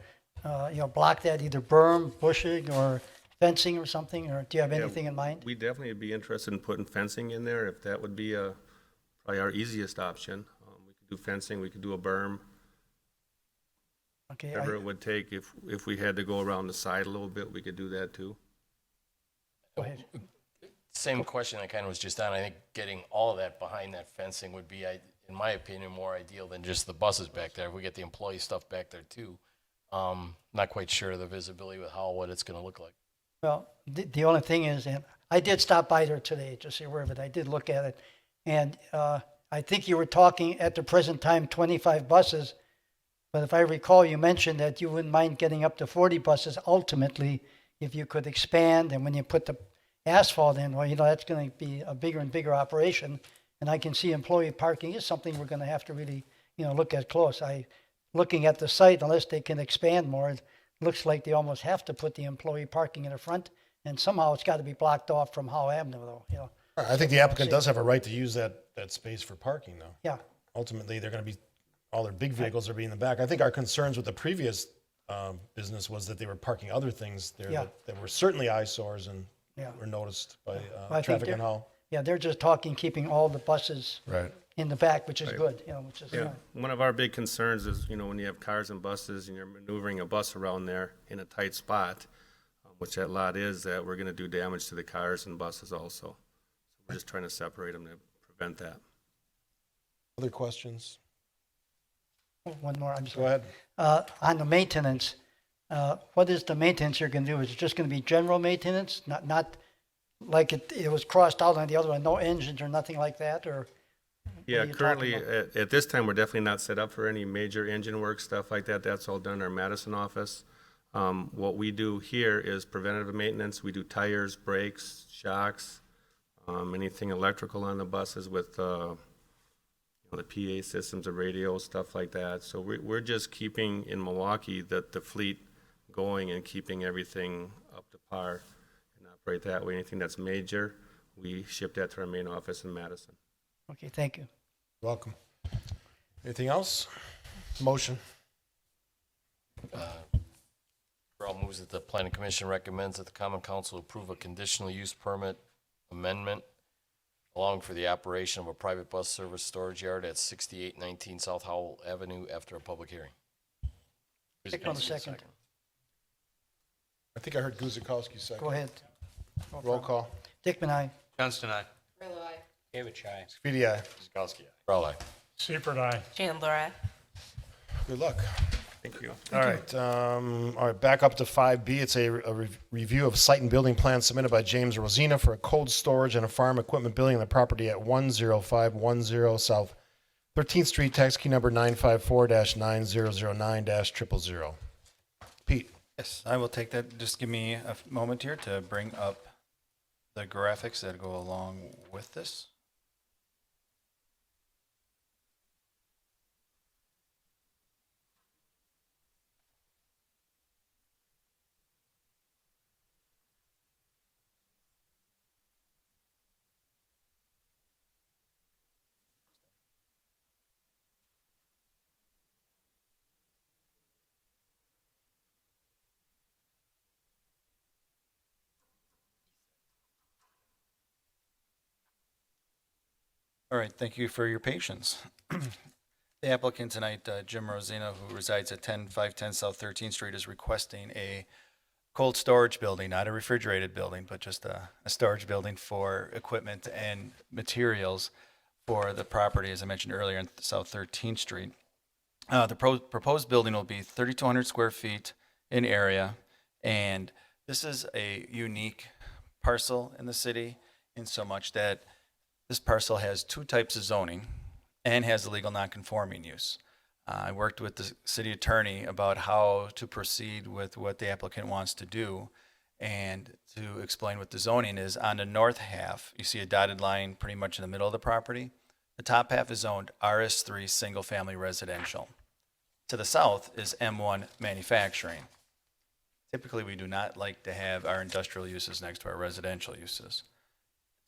block that, either berm, bushing, or fencing or something? Or do you have anything in mind? We'd definitely be interested in putting fencing in there if that would be probably our easiest option. We could do fencing, we could do a berm, Okay, whatever it would take. If we had to go around the side a little bit, we could do that too. go ahead. Same question I kind of was just on. I think getting all of that behind that fencing would be, in my opinion, more ideal than just the buses back there. If we get the employee stuff back there too. Not quite sure the visibility with what it's going to look like. Well, the only thing is, and I did stop by there today, just so you're aware of it. I did look at it. And I think you were talking at the present time 25 buses. But if I recall, you mentioned that you wouldn't mind getting up to 40 buses ultimately if you could expand. And when you put the asphalt in, well, that's going to be a bigger and bigger operation. And I can see employee parking is something we're going to have to really, look at close. Looking at the site, unless they can expand more, it looks like they almost have to put the employee parking in the front. And somehow it's got to be blocked off from Howe Avenue, though, I think the applicant does have a right to use that space for parking, though. Yeah. Ultimately, they're going to be, all their big vehicles are being in the back. I think our concerns with the previous business was that they were parking other things there Yeah. that were certainly eyesores and Yeah. were noticed by I think traffic they're- and Hull. Yeah, they're just talking, keeping all the buses Right. in the back, which is Right. good, which is Yeah, fine. one of our big concerns is, when you have cars and buses and you're maneuvering a bus around there in a tight spot, which that lot is, that we're gonna do damage to the cars and buses also. We're just trying to separate them to prevent that. Other questions? One more, I'm Go sorry. ahead. On the maintenance, what is the maintenance you're going to do? Is it just going to be general maintenance, not like it was crossed out on the other one, no engines or nothing like that, or? Yeah, are you talking currently, about? at this time, we're definitely not set up for any major engine work, stuff like that. That's all done in our Madison office. What we do here is preventative maintenance. We do tires, brakes, shocks, anything electrical on the buses with, the PA systems, the radio, stuff like that. So we're just keeping in Milwaukee the fleet going and keeping everything up to par and operate that way. Anything that's major, we ship that to our main office in Madison. Okay, thank you. Welcome. Anything else? Motion. Corral moves that the planning commission recommends that the common council approve a conditional use permit amendment allowing for the operation of a private bus service storage yard at 6819 South Howell Avenue after a public hearing. Stick on the second. I think I heard Guzikowski second. Go ahead. Roll call. Dickman, aye. Johnston, aye. David Chai. Speedy, aye. Guzekowski, aye. Frog eye. Seifert, aye. Chandler, aye. Good luck. Thank you. All right, back up to 5B. It's a review of site and building plans submitted by James Rosina for a cold storage and a farm equipment building on the property at 10510 South 13th Street, tax key number 954-9009-000. Pete. Yes, I will take that. Just give me a moment here to bring up the graphics that go along with this. All right, thank you for your patience. The applicant tonight, Jim Rosina, who resides at 510 South 13th Street, is requesting a cold storage building, not a refrigerated building, but just a storage building for equipment and materials for the property, as I mentioned earlier, in South 13th Street. The proposed building will be 3,200 square feet in area, and this is a unique parcel in the city in so much that this parcel has two types of zoning and has a legal nonconforming use. I worked with the city attorney about how to proceed with what the applicant wants to do, and to explain what the zoning is. On the north half, you see a dotted line pretty much in the middle of the property. The top half is zoned RS3 single family residential. To the south is M1 manufacturing. Typically, we do not like to have our industrial uses next to our residential uses.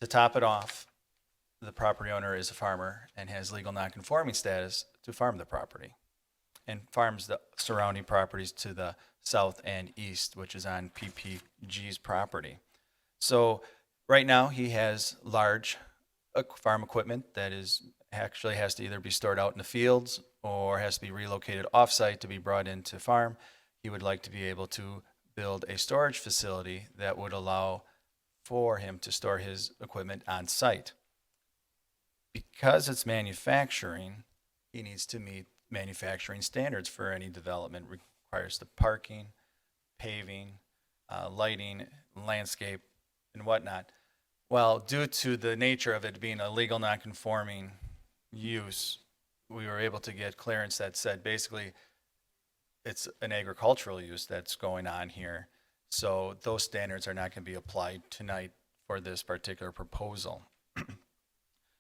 To top it off, the property owner is a farmer and has legal nonconforming status to farm the property, and farms the surrounding properties to the south and east, which is on PPG's property. So right now he has large farm equipment that actually has to either be stored out in the fields or has to be relocated off-site to be brought into farm. He would like to be able to build a storage facility that would allow for him to store his equipment on site. Because it's manufacturing, he needs to meet manufacturing standards for any development. Requires the parking, paving, lighting, landscape, and whatnot. Well, due to the nature of it being a legal nonconforming use, we were able to get clearance that said basically it's an agricultural use that's going on here. So those standards are not going to be applied tonight for this particular proposal.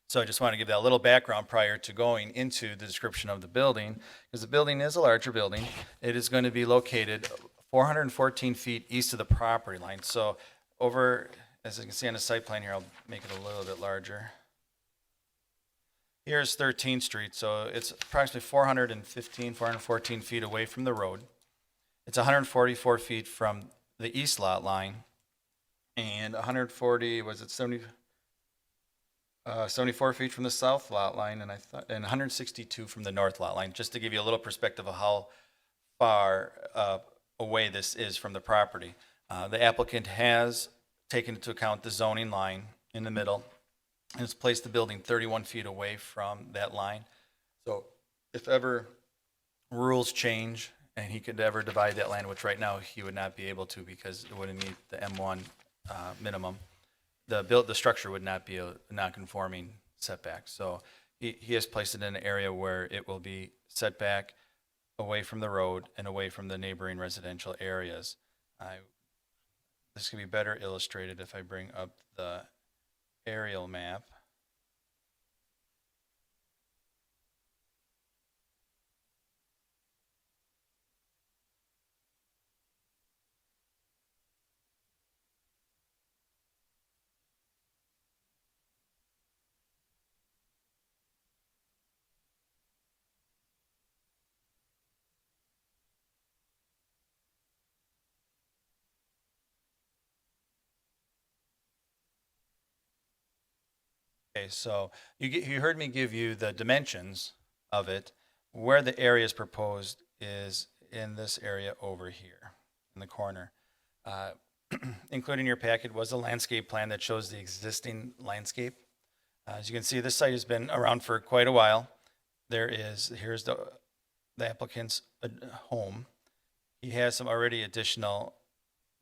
So I just want to give that little background prior to going into the description of the building, because the building is a larger building. It is going to be located 414 feet east of the property line. So over, as you can see on the site plan here, I'll make it a little bit larger. Here's 13th Street, so it's approximately 414 feet away from the road. It's 144 feet from the east lot line, and 74 feet from the south lot line, and 162 from the north lot line, just to give you a little perspective of how far away this is from the property. The applicant has taken into account the zoning line in the middle and has placed the building 31 feet away from that line. So if ever rules change and he could ever divide that land, which right now he would not be able to because it wouldn't meet the M1 minimum, the structure would not be a non-conforming setback. So he has placed it in an area where it will be set back away from the road and away from the neighboring residential areas. This can be better illustrated if I bring up the aerial map. Okay, so you heard me give you the dimensions of it. Where the area is proposed is in this area over here in the corner. Including your packet was a landscape plan that shows the existing landscape. As you can see, this site has been around for quite a while. Here's the applicant's home. He has some already additional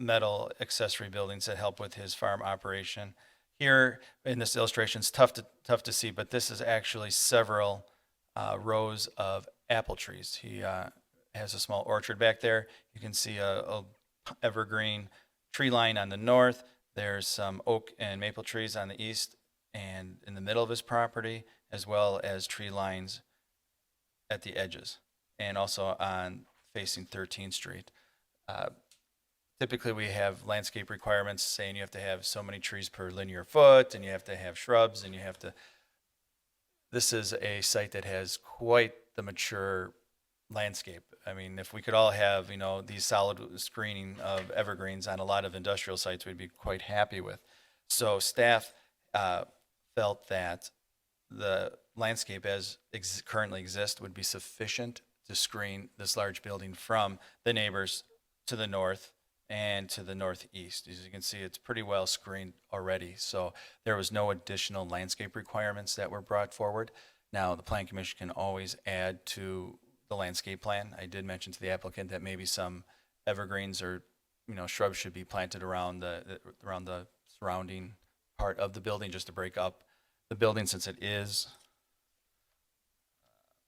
metal accessory buildings that help with his farm operation. Here in this illustration, it's tough to see, but this is actually several rows of apple trees. He has a small orchard back there. You can see a evergreen tree line on the north. There's some oak and maple trees on the east and in the middle of his property, as well as tree lines at the edges, and also on facing 13th Street. Typically, we have landscape requirements saying you have to have so many trees per linear foot, and you have to have shrubs, and you have to. This is a site that has quite the mature landscape. I mean, if we could all have, these solid screening of evergreens on a lot of industrial sites, we'd be quite happy with. So staff felt that the landscape as currently exists would be sufficient to screen this large building from the neighbors to the north and to the northeast. As you can see, it's pretty well screened already. So there was no additional landscape requirements that were brought forward. Now, the Plan Commission can always add to the landscape plan. I did mention to the applicant that maybe some evergreens or shrubs should be planted around the surrounding part of the building, just to break up the building, since it is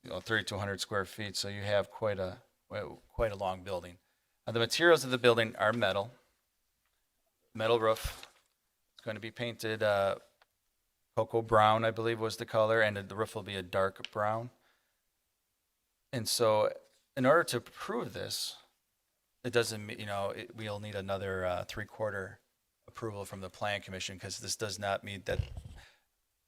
3,200 square feet. So you have quite a long building. The materials of the building are metal roof. It's going to be painted cocoa brown, I believe was the color, and the roof will be a dark brown. And so in order to prove this, it doesn't, we'll need another 3/4 approval from the Plan Commission, because this does not meet that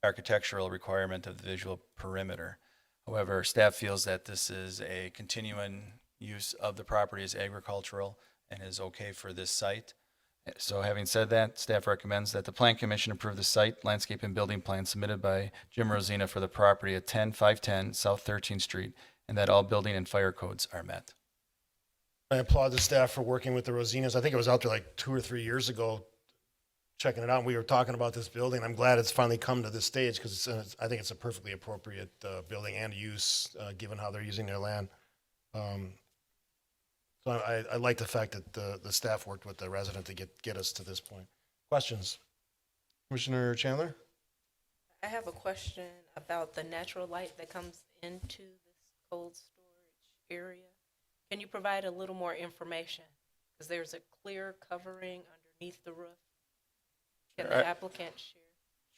architectural requirement of the visual perimeter. However, staff feels that this is a continuing use of the property as agricultural and is okay for this site. So having said that, staff recommends that the Plan Commission approve the site, landscape, and building plan submitted by Jim Rosina for the property at 510 South 13th Street, and that all building and fire codes are met. I applaud the staff for working with the Rosinas. I think it was out there like 2 or 3 years ago, checking it out. We were talking about this building. I'm glad it's finally come to this stage, because I think it's a perfectly appropriate building and use, given how they're using their land. So I like the fact that the staff worked with the resident to get us to this point. Questions? Commissioner Chandler? I have a question about the natural light that comes into this cold storage area. Can you provide a little more information? Because there's a clear covering underneath the roof. Can the applicant share?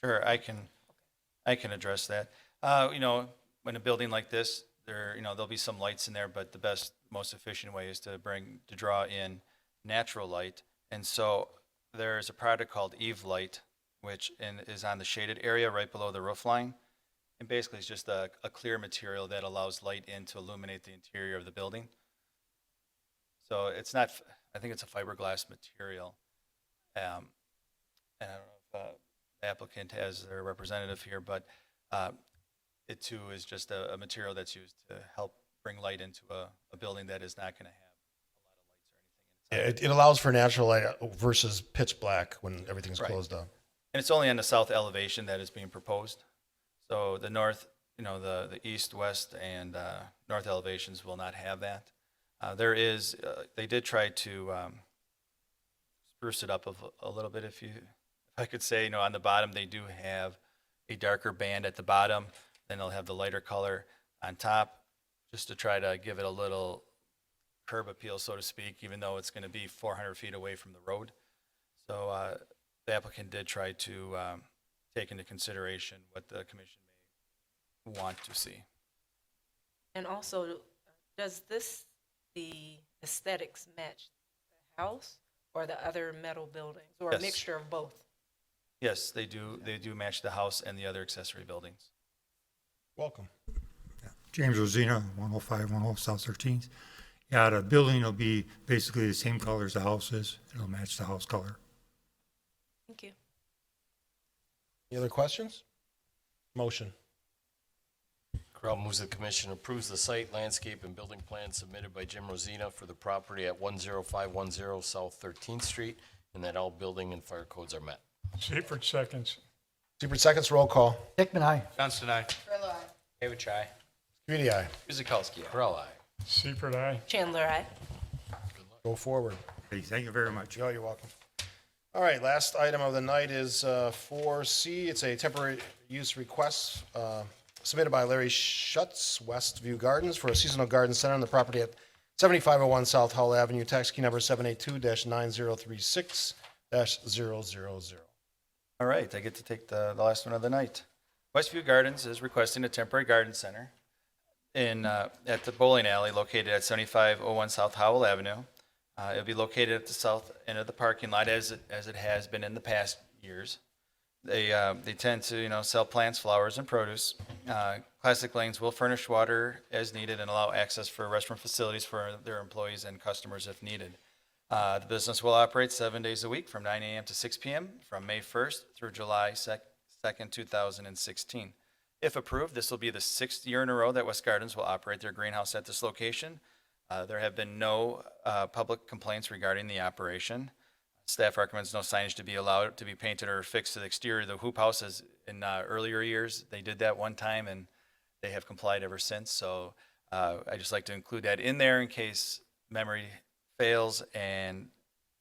Sure, I can address that. When a building like this, there'll be some lights in there, but the most efficient way is to draw in natural light. And so there's a product called Eve Light, which is on the shaded area right below the roof line. And basically, it's just a clear material that allows light in to illuminate the interior of the building. So it's not, I think it's a fiberglass material. And I don't know if the applicant has their representative here, but it too is just a material that's used to help bring light into a building that is not going to have a lot of lights or anything inside. It allows for natural light versus pitch black when everything's Right. closed up. And it's only on the south elevation that is being proposed. So the north, the east, west, and north elevations will not have that. They did try to spruce it up a little bit, if I could say. On the bottom, they do have a darker band at the bottom. Then they'll have the lighter color on top, just to try to give it a little curb appeal, so to speak, even though it's going to be 400 feet away from the road. So the applicant did try to take into consideration what the commission may want to see. And also, does the aesthetics match the house or the other metal buildings, or a Yes. mixture of both? Yes, they do. They do match the house and the other accessory buildings. Welcome. James Rosina, 10510 South 13th. Yeah, the building will be basically the same color as the house is. It'll match the house color. Thank you. Any other questions? Motion. Corral moves the commission approves the site, landscape, and building plan submitted by Jim Rosina for the property at 10510 South 13th Street, and that all building and fire codes are met. Seifert seconds. Seibert seconds, roll call. Hickman, aye. Johnston, aye. David, aye. Community eye. Guzekowski, aye. Darrell, aye. Seifert, aye. Chandler, I. Go forward. Hey, thank you very much. Joe, you're welcome. All right, last item of the night is 4C. It's a temporary use request submitted by Larry Schutz, Westview Gardens, for a seasonal garden center on the property at 7501 South Howell Avenue, tax key number 782-9036-000. All right, I get to take the last one of the night. Westview Gardens is requesting a temporary garden center at the bowling alley located at 7501 South Howell Avenue. It'll be located at the south end of the parking lot as it has been in the past years. They tend to, sell plants, flowers, and produce. Classic Lanes will furnish water as needed and allow access for restaurant facilities for their employees and customers if needed. The business will operate 7 days a week from 9 a.m. to 6 p.m. from May 1st through July 2nd, 2016. If approved, this will be the 6th year in a row that West Gardens will operate their greenhouse at this location. There have been no public complaints regarding the operation. Staff recommends no signage to be allowed to be painted or affixed to the exterior of the hoop house, as in earlier years. They did that one time, and they have complied ever since. So I just like to include that in there in case memory fails and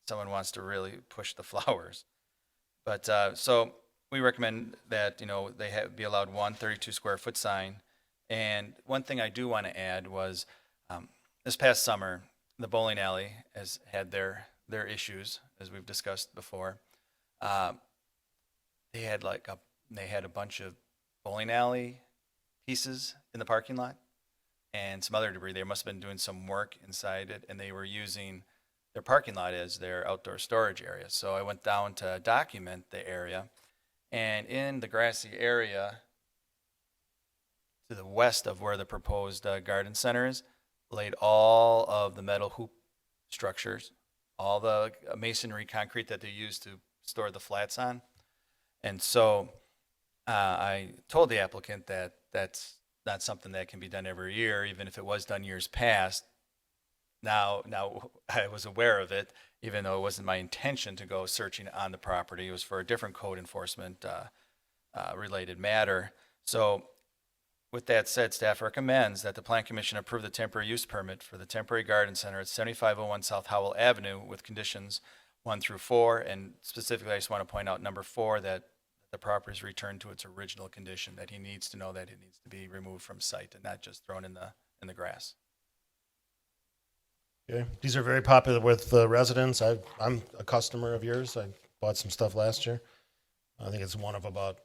someone wants to really push the flowers. But so we recommend that they be allowed one 32-square-foot sign. And one thing I do want to add was this past summer, the bowling alley has had their issues, as we've discussed before. They had a bunch of bowling alley pieces in the parking lot and some other debris. They must have been doing some work inside it, and they were using their parking lot as their outdoor storage area. So I went down to document the area, and in the grassy area to the west of where the proposed garden center is, laid all of the metal hoop structures, all the masonry concrete that they use to store the flats on. And so I told the applicant that that's not something that can be done every year, even if it was done years past. Now I was aware of it, even though it wasn't my intention to go searching on the property. It was for a different code enforcement related matter. So with that said, staff recommends that the Plan Commission approve the temporary use permit for the temporary garden center at 7501 South Howell Avenue with conditions 1 through 4. And specifically, I just want to point out number 4, that the property is returned to its original condition, that he needs to know that it needs to be removed from site and not just thrown in the grass. Okay, these are very popular with residents. I'm a customer of yours. I bought some stuff last year. I think it's one of about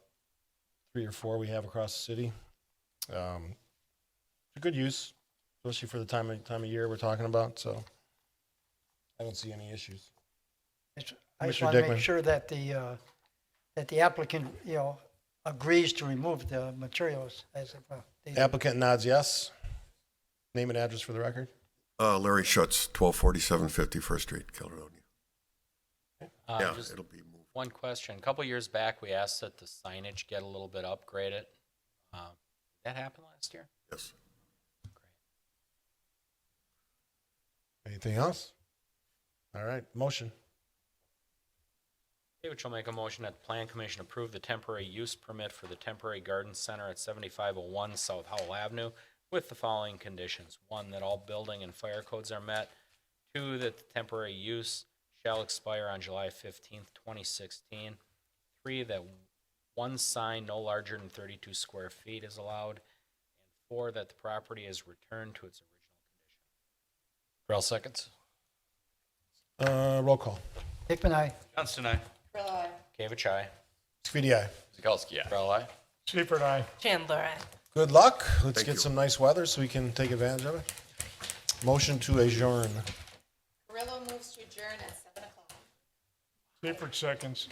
3 or 4 we have across the city. A good use, especially for the time of year we're talking about. So I don't see any issues. I just Commissioner want to Dickman. make sure that the applicant, agrees to remove the materials as of, they- Applicant nods yes. Name and address for the record. Larry Schutz, 1247 51st Street, Caledonia. Yeah, Just it'll be moved. one question. A couple years back, we asked that the signage get a little bit upgraded. Did that happen last year? Yes. Anything else? All right, motion. David shall make a motion that the Plan Commission approve the temporary use permit for the temporary garden center at 7501 South Howell Avenue with the following conditions. 1, that all building and fire codes are met. 2, that the temporary use shall expire on July 15th, 2016. 3, that one sign no larger than 32 square feet is allowed. And 4, that the property is returned to its original condition. Darrell, seconds. Roll call. Hickman, aye. Johnston, aye. David, aye. Speedy eye. Guzekowski, aye. Darrell, aye. Seifert, aye. Chandler, I. Good luck. Let's Thank get you. some nice weather so we can take advantage of it. Motion to adjourn. Carrillo moves to adjourn at 7 o'clock. Seifert seconds.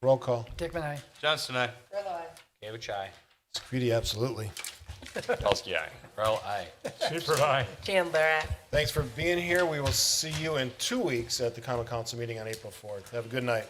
Roll call. Hickman, aye. Johnston, aye. Carrillo, aye. David, aye. Speedy, absolutely. Guzekowski, aye. Darrell, aye. Seifert, aye. Chandler, I. Thanks for being here. We will see you in 2 weeks at the Common Council meeting on April 4th. Have a good night.